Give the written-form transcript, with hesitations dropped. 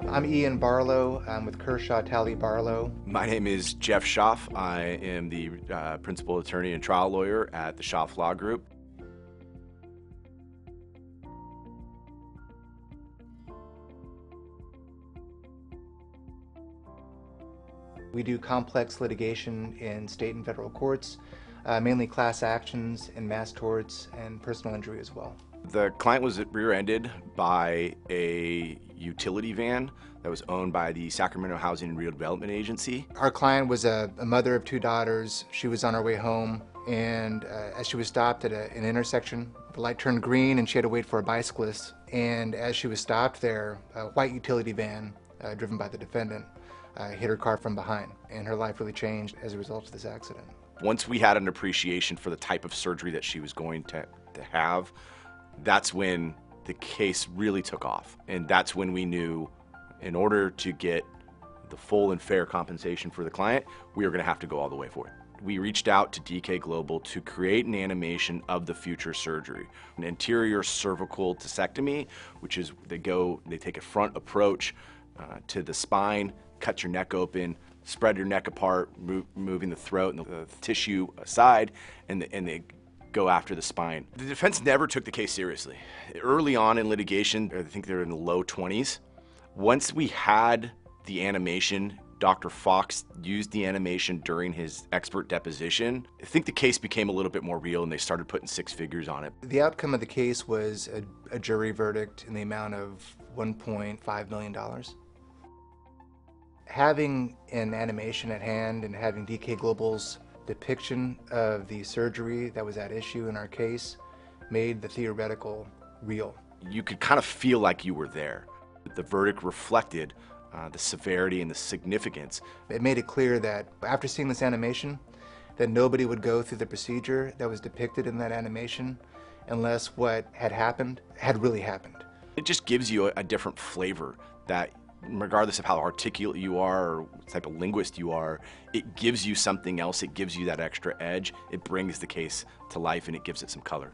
I'm Ian Barlow. I'm with Kershaw Talley Barlow. My name is Jeff Schaff. I am the principal attorney and trial lawyer at the Schaff Law Group. We do complex litigation in state and federal courts, mainly class actions and mass torts and personal injury as well. The client was rear-ended by a utility van that was owned by the Sacramento Housing and Redevelopment Agency. Our client was a mother of two daughters. She was on her way home, and as she was stopped at an intersection, the light turned green and she had to wait for a bicyclist. And as she was stopped there, a white utility van driven by the defendant hit her car from behind, and her life really changed as a result of this accident. Once we had an appreciation for the type of surgery that she was going to have, that's when the case really took off. And that's when we knew, in order to get the full and fair compensation for the client, we were going to have to go all the way for it. We reached out to DK Global to create an animation of the future surgery, an anterior cervical discectomy, which is they take a front approach to the spine, cut your neck open, spread your neck apart, moving the throat and the tissue aside, and they go after the spine. The defense never took the case seriously. Early on in litigation, I think they were in the low 20s. Once we had the animation, Dr. Fox used the animation during his expert deposition. I think the case became a little bit more real and they started putting six figures on it. The outcome of the case was a jury verdict in the amount of $1.5 million. Having an animation at hand and having DK Global's depiction of the surgery that was at issue in our case made the theoretical real. You could kind of feel like you were there. The verdict reflected the severity and the significance. It made it clear that after seeing this animation, that nobody would go through the procedure that was depicted in that animation unless what had happened had really happened. It just gives you a different flavor that, regardless of how articulate you are or what type of linguist you are, it gives you something else. It gives you that extra edge. It brings the case to life and it gives it some color.